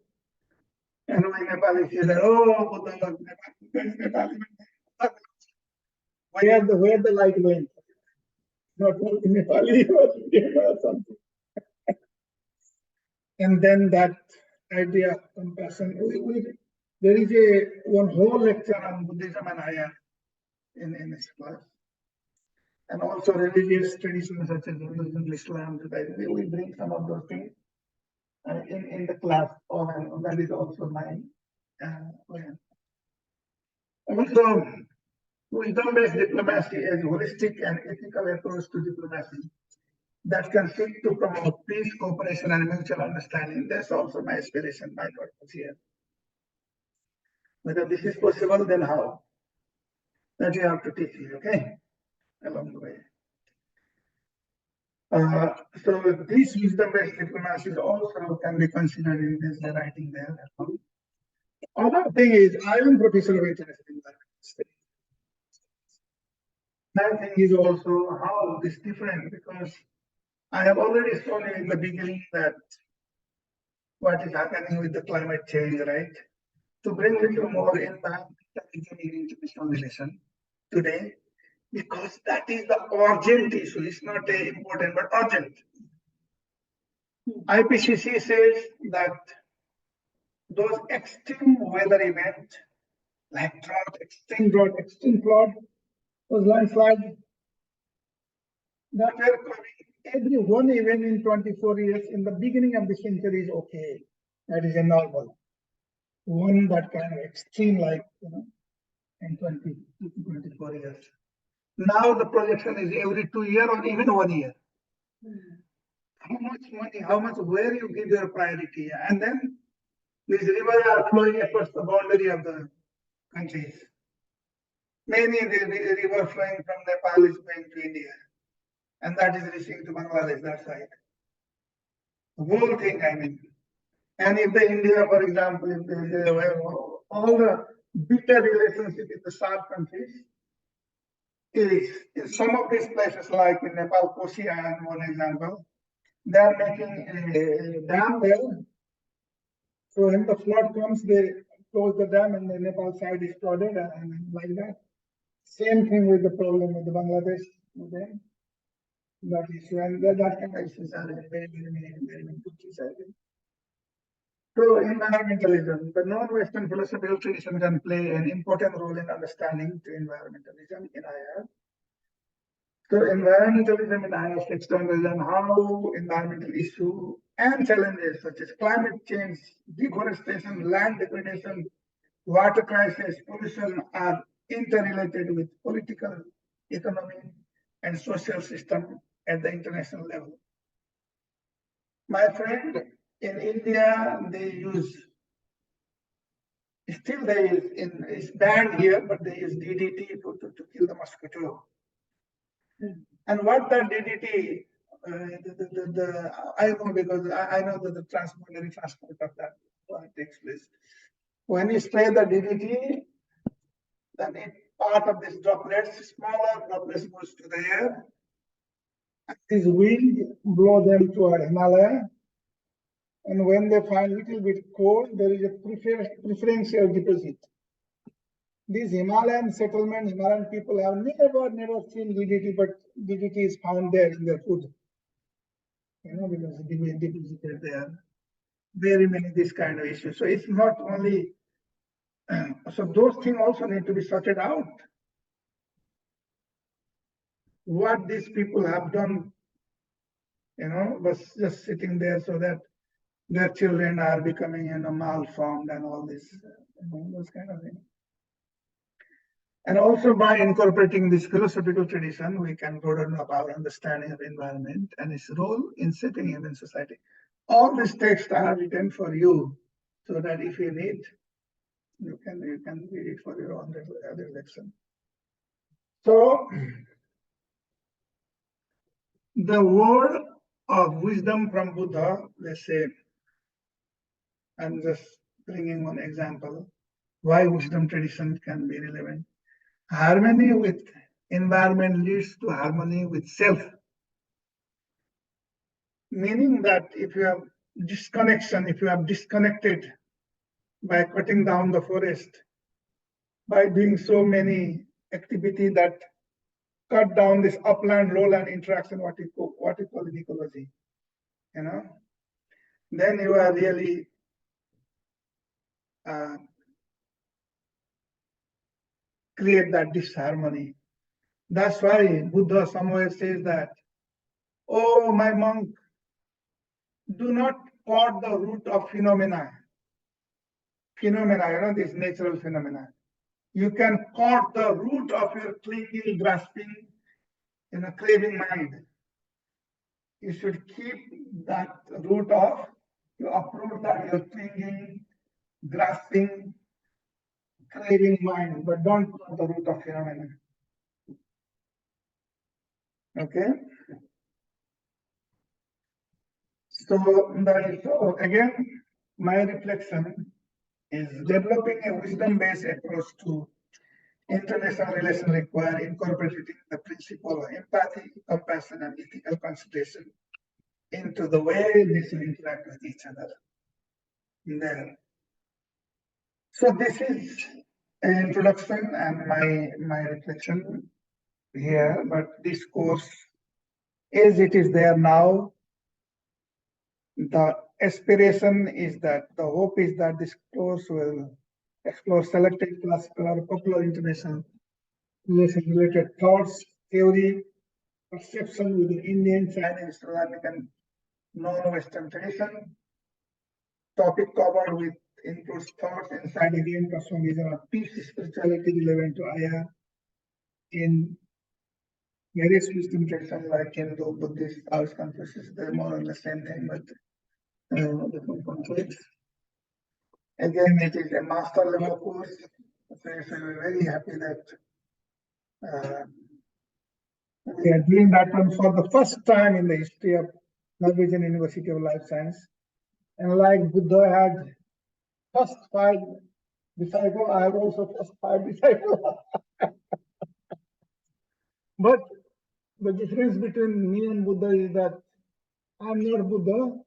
And when Nepali say that, oh, Buddha was Nepali. Where the light went? Not only Nepali, but Indian or something. And then that idea of compassion. There is one whole lecture on Buddhism and Haya in this class. And also religious traditions such as Hinduism, Islam. We bring some of those things in the class. That is also my plan. Also, wisdom-based diplomacy is holistic and ethical approach to diplomacy that can seek to promote peace, cooperation, and mutual understanding. That's also my aspiration, my purpose here. Whether this is possible, then how? That you have to teach me, okay? Along the way. So this wisdom-based diplomacy also can be considered in this writing there. Other thing is, I am professor of international environmental studies. That thing is also how this different, because I have already shown you in the beginning that what is happening with the climate change, right? To bring little more environmentalism in international relation today, because that is the urgent issue. It's not important, but urgent. IPCC says that those extreme weather events, like drought, extreme flood, those landslides, that were coming, every one event in 24 years in the beginning of the century is okay. That is a normal. One that kind of extreme, like, in 24 years. Now the projection is every 2 years or even 1 year. How much money, how much, where you give your priority? And then these rivers are flowing across the boundary of the countries. Many river flowing from Nepal is going to India. And that is reaching to Bangladesh, that side. The whole thing, I mean. And if the India, for example, if they have all the bitter relationship with the South countries, is in some of these places, like in Nepal, Kosi, I have one example, they are making a dam there. So when the flood comes, they close the dam and the Nepal side is flooded and like that. Same thing with the problem with the Bangladesh dam. That issue, and that kind of issues are very countries, I think. So environmentalism, the non-Western philosophical tradition can play an important role in understanding to environmentalism in IR. So environmentalism in IR externalism and how environmental issues and challenges such as climate change, deforestation, land degradation, water crisis, pollution are interrelated with political, economic, and social system at the international level. My friend, in India, they use, still they use, it's banned here, but they use DDT to kill the mosquito. And what the DDT, I know because I know that the transport of that takes place. When you spray the DDT, then part of this droplets, smaller droplets goes to the air. And this wind blow them to our Himalaya. And when they find a little bit cold, there is a preferential deposit. These Himalayan settlement, Himalayan people have never seen DDT, but DDT is found there in their food. Because it deposited there. Very many this kind of issues. So it's not only, so those things also need to be sorted out. What these people have done, was just sitting there so that their children are becoming, malformed and all this, those kind of things. And also by incorporating this philosophical tradition, we can broaden up our understanding of environment and its role in shaping human society. All these texts are written for you, so that if you need, you can read it for your own reflection. So the word of wisdom from Buddha, let's say, I'm just bringing one example, why wisdom tradition can be relevant. Harmony with environment leads to harmony with self. Meaning that if you have disconnection, if you have disconnected by cutting down the forest, by doing so many activities that cut down this upland lowland interaction, what you call in ecology, then you are really create that disharmony. That's why Buddha somewhere says that, oh, my monk, do not pot the root of phenomena. Phenomena, these natural phenomena. You can cut the root of your clinging, grasping, craving mind. You should keep that root of, you uproot that your clinging, grasping, craving mind, but don't cut the root of phenomena. Okay? So that is, so again, my reflection is developing a wisdom-based approach to international relations require incorporating the principle of empathy, compassion, and ethical consideration into the way nations interact with each other. There. So this is an introduction and my reflection here, but this course, as it is there now, the aspiration is that, the hope is that this course will explore selected classical or popular international relation-related thoughts, theory, perception within Indian, Chinese, Sri Lankan, non-Western tradition. Topic covered with includes thoughts inside again cosmovision of peace, spirituality relevant to IR in various wisdom traditions like Hindu, Buddhist, Taoist, Confucius. They're more or less the same thing, but different conflicts. Again, it is a master level course. So we're very happy that we are doing that one for the first time in the history of Norwegian University of Life Science. And like Buddha had first 5 disciples, I have also first 5 disciples. But the difference between me and Buddha is that I'm not Buddha,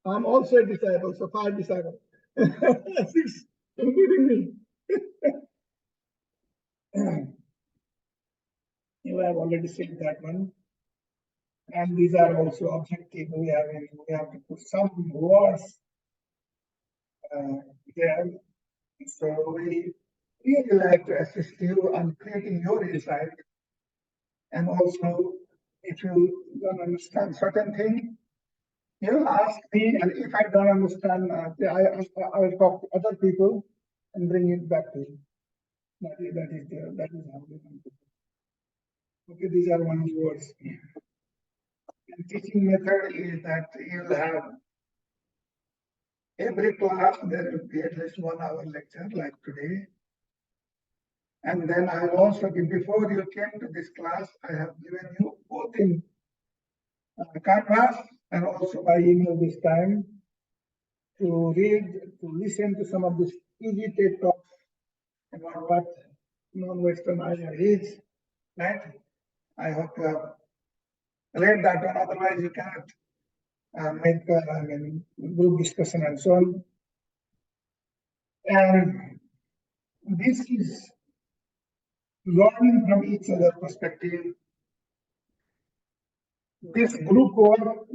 I'm also a disciple, so 5 disciples. 6, including me. You have already said that one. And these are also objective. We have to put some words there. So we really like to assist you on creating your insight. And also, if you don't understand certain thing, you ask me, and if I don't understand, I will talk to other people and bring it back to you. That is how we can do it. Okay, these are one words. And teaching method is that you'll have every class, there will be at least 1 hour lecture like today. And then I will also give, before you came to this class, I have given you both in Canvas and also by email this time to read, to listen to some of these easy TED talks about what non-Western IR is, right? I hope you have read that one, otherwise you cannot make group discussion and so on. And this is learning from each other perspective. This group work,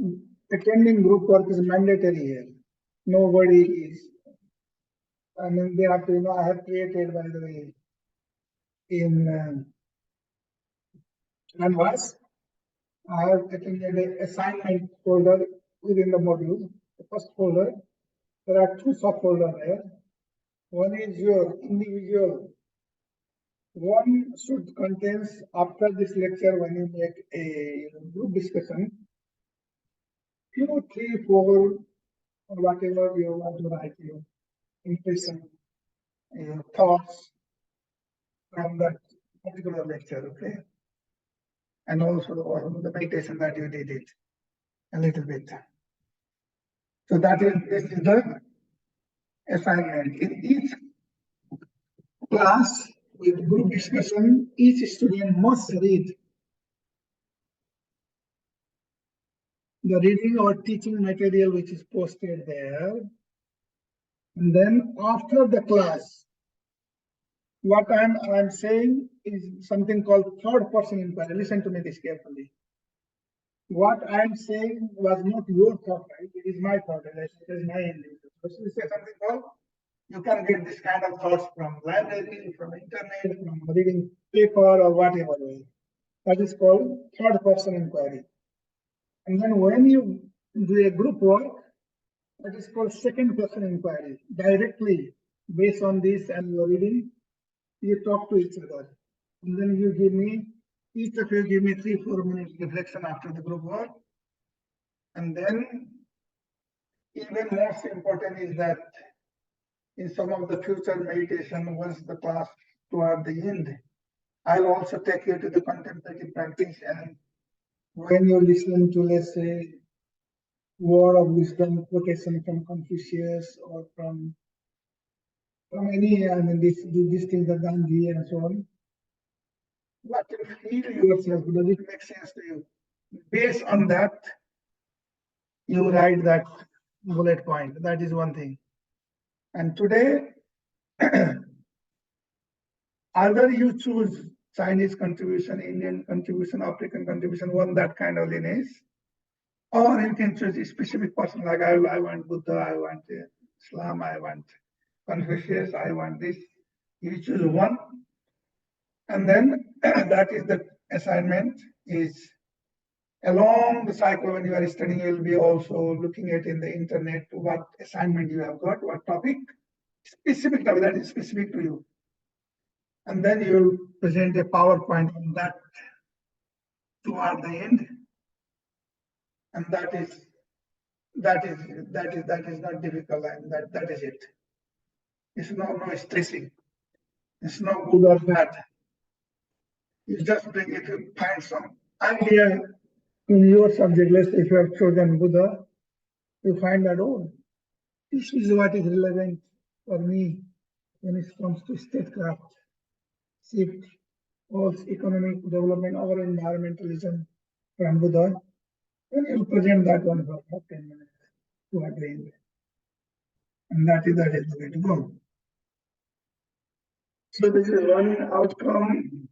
attending group work is mandatory here. Nobody is, they have to, I have created, by the way, in Canvas, I have attended an assignment folder within the module. The first folder, there are 2 subfolders there. One is your individual. One should contains, after this lecture, when you make a group discussion, 2, 3, 4, or whatever you want to write, your impression, your thoughts from that particular lecture, okay? And also the meditation that you did it a little bit. So this is the assignment. In each class, with group discussion, each student must read the reading or teaching material which is posted there. And then after the class, what I'm saying is something called third person inquiry. Listen to me this carefully. What I'm saying was not your thought, right? It is my thought, and it is my individual. So you say something called, you can get this kind of thoughts from library, from internet, from reading paper or whatever way. That is called third person inquiry. And then when you do a group work, that is called second person inquiry. Directly based on this and your reading, you talk to each other. And then you give me, each of you give me 3-4 minutes reflection after the group work. And then even most important is that in some of the future meditation, once the class toward the end, I'll also take you to the contemplative practice. And when you listen to, let's say, word of wisdom quotation from Confucius or from any, I mean, these things are Gandhi and so on, what you feel yourself, does it make sense to you? Based on that, you write that bullet point. That is one thing. And today, either you choose Chinese contribution, Indian contribution, African contribution, one that kind of lineage, or you can choose a specific person like I want Buddha, I want Islam, I want Confucius, I want this. You choose one, and then that is the assignment is along the cycle when you are studying, you'll be also looking at in the internet what assignment you have got, what topic, specific topic that is specific to you. And then you'll present a PowerPoint on that toward the end. And that is not difficult, and that is it. It's no stressing. It's no good or bad. You just bring it to find some idea in your subject list. If you have chosen Buddha, you find that, oh, this is what is relevant for me when it comes to statecraft, shift, or economic development or environmentalism from Buddha. Then you present that one for 10 minutes to a brain. And that is the way to go. So this is one outcome.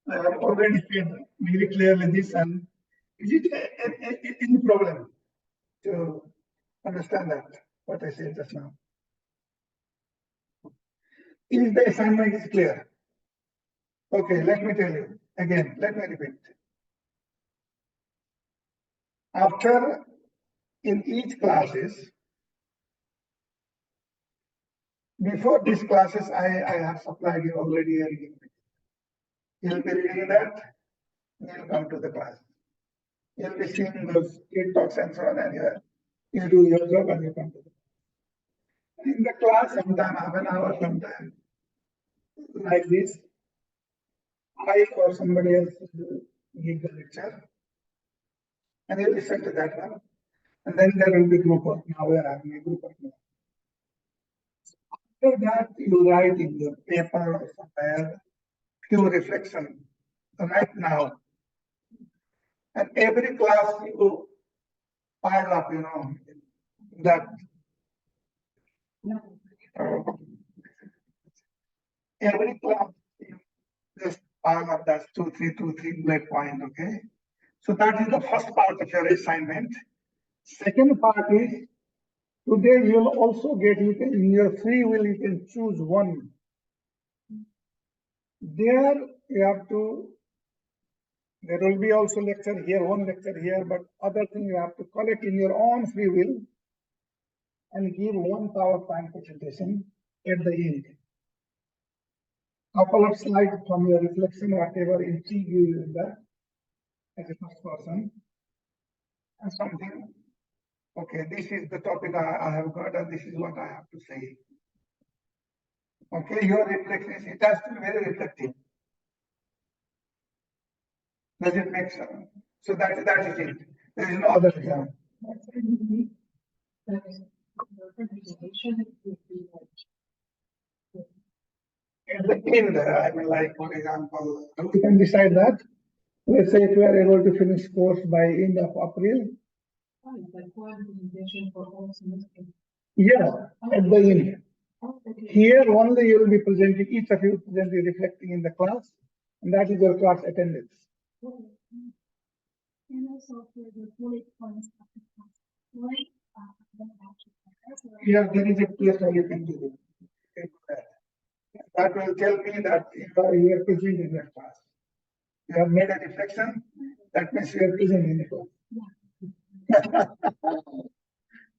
I have already said very clearly this, and is it any problem to understand that, what I said just now? If the assignment is clear, okay, let me tell you again, let me repeat. After, in each classes, before these classes, I have supplied you already a reading. You'll be reading that, you'll come to the class. You'll be seeing those kid talks and so on, and you do your job and you come to the class. In the class, sometime half an hour, sometime like this, I or somebody else will give the lecture, and you listen to that one. And then there will be group work. Now we are having a group work. After that, you write in the paper or somewhere few reflection right now. And every class you pile up, that every class you just pile up that 2, 3 bullet point, okay? So that is the first part of your assignment. Second part is, today you'll also get, in your free will, you can choose one. There you have to, there will be also lecture here, one lecture here, but other thing you have to collect in your own free will and give one PowerPoint presentation at the end. Couple of slides from your reflection, whatever intrigue you in that as a first person, and something. Okay, this is the topic I have got, and this is what I have to say. Okay, your reflection, it has to be very reflective. Does it make sense? So that is it. There is no other exam. at the end, I mean, like, for example, we can decide that. Let's say if we are able to finish course by end of April. Like one presentation for all semesters. Yeah, at the end. Here only you will be presenting, each of you presenting, reflecting in the class, and that is your class attendance. And also for the bullet points of the class, like, Yeah, there is a place where you can do that. That will tell me that you are present in that class. You have made a reflection, that means you are present in the class.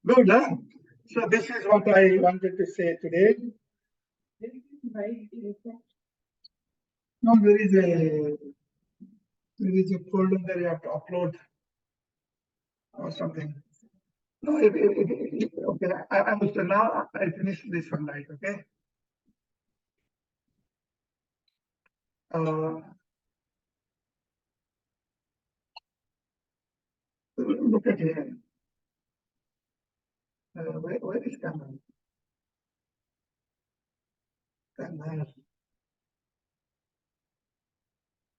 Good, huh? So this is what I wanted to say today. No, there is a folder that you have to upload or something. No, okay. I will say now I finish this one, right? Okay. Look at here. Where is camera? Camera.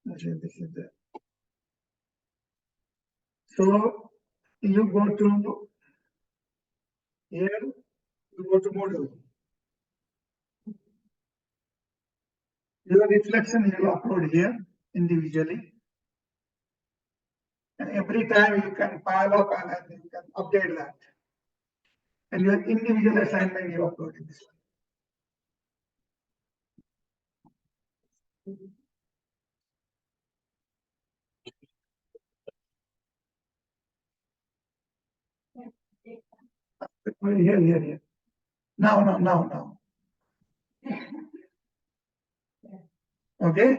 This is the. So you go to here. You go to model. Your reflection you will upload here individually. And every time you can pile up and you can update that. And your individual assignment you upload in this one. Here. Now. Okay.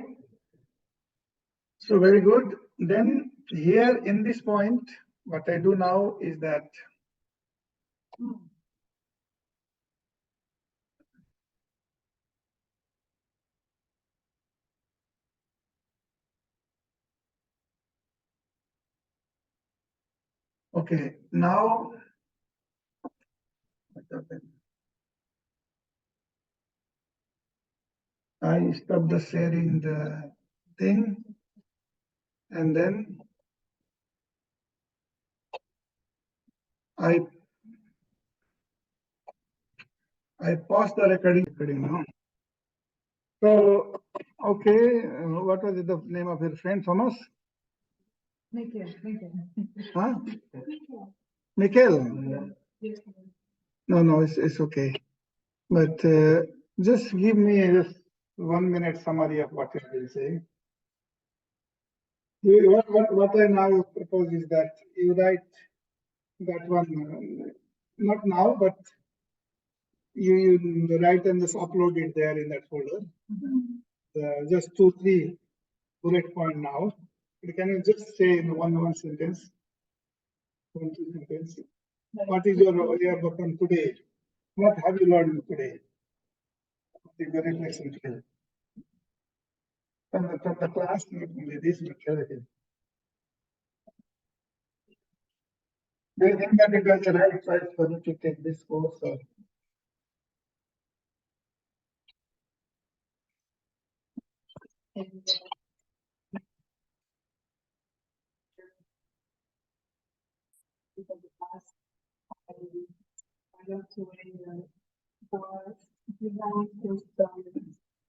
So very good. Then here in this point, what I do now is that okay, now I stop the sharing the thing and then I pause the recording now. So okay, what was the name of your friend, Thomas? Michael. Huh? Michael? No, it's okay. But just give me just 1 minute summary of what you will say. What I now propose is that you write that one, not now, but you write and just upload it there in that folder. Just 2-3 bullet point now. You can just say in one sentence, 1-2 sentence. What is your work today? What have you learned today? What is your reflection today? From the class, this material. Do you think that it was the right choice for you to take this course? Or?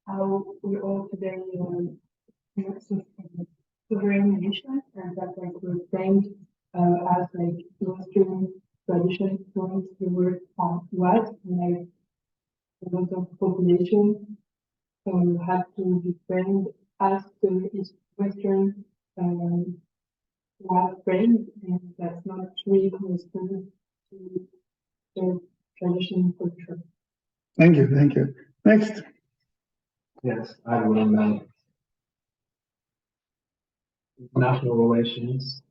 How we all today sovereign nation, and that like we're trained as like Western tradition points the word on West, and like a lot of population had to be trained as the Western West trained, and that's not really correspondent to their tradition culture. Thank you. Next. Yes, I will. International relations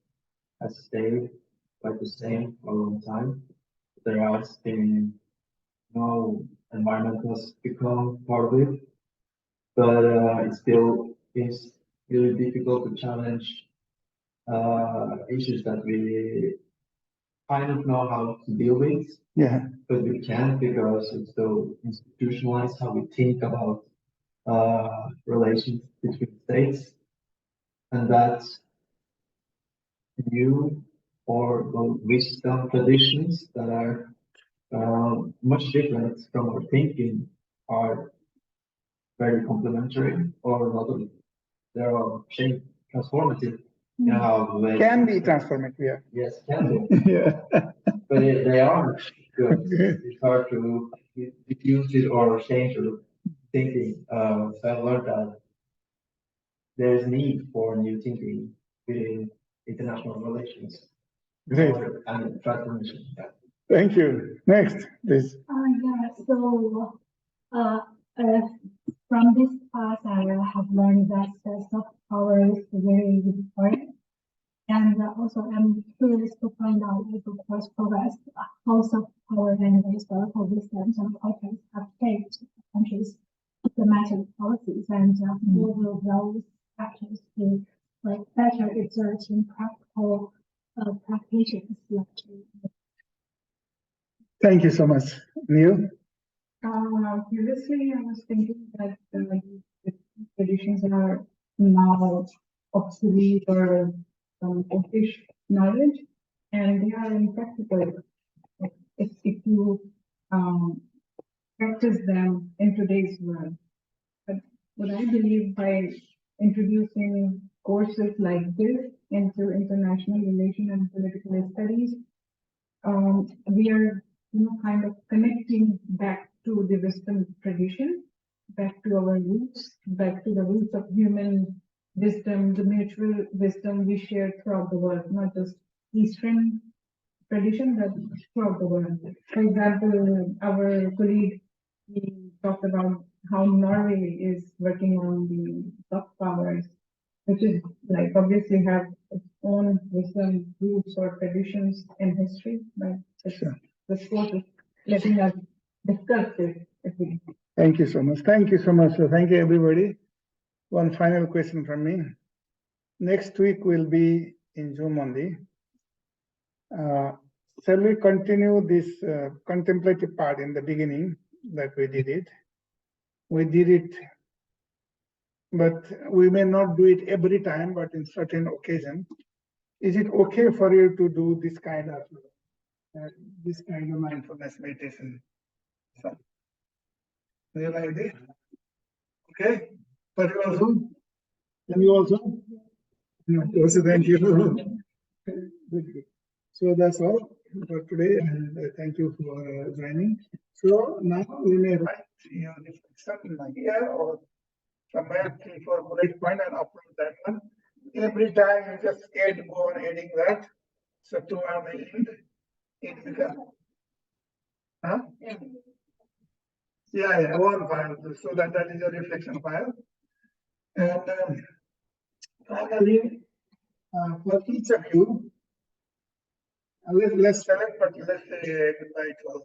has stayed quite the same for a long time. There has been no environment has become part of it, but it still is really difficult to challenge issues that we kind of know how to deal with. Yeah. But we can't because it's so institutionalized how we think about relations between states, and that new or wisdom traditions that are much different from our thinking are very complementary, or rather, they are transformative in how they Can be transformative, yeah. Yes, can be. Yeah. But they are good. It's hard to diffuse it or change your thinking. So I learned that there is need for new thinking within international relations. Great. And transformation. Yeah. Thank you. Next, please. Yeah, so from this class, I have learned that soft power is very important. And also, I'm curious to find out, if of course, progress, how soft power and historical wisdoms and cultures have shaped countries' diplomatic policies, and how will those factors be like better exert in practical practitioners like Thank you so much. Neil? Previously, I was thinking that the traditions are now obsolete or official knowledge, and they are impractical if you practice them in today's world. But what I believe, by introducing courses like this into international relations and political studies, we are kind of connecting back to the wisdom tradition, back to our roots, back to the roots of human wisdom, the mutual wisdom we share throughout the world, not just Eastern tradition, but throughout the world. For example, our colleague, he talked about how Norway is working on the soft powers, which is like obviously have its own wisdom, roots or traditions in history, but the sport is letting us discuss this. Thank you so much. Thank you so much. So thank you, everybody. One final question from me. Next week will be in Zoom only. Shall we continue this contemplative part in the beginning that we did it? We did it, but we may not do it every time, but in certain occasion. Is it okay for you to do this kind of mindfulness meditation? So, do you like this? Okay. But you also? And you also? No, also thank you. Good. So that's all for today, and thank you for joining. So now we may write your reflection here or somewhere 3-4 bullet point and upload that one. Every time you just go on adding that. So toward the end, it becomes. Huh? Yeah, one file. So that is a reflection file. And finally, for each of you, let's select, but let's say by 12.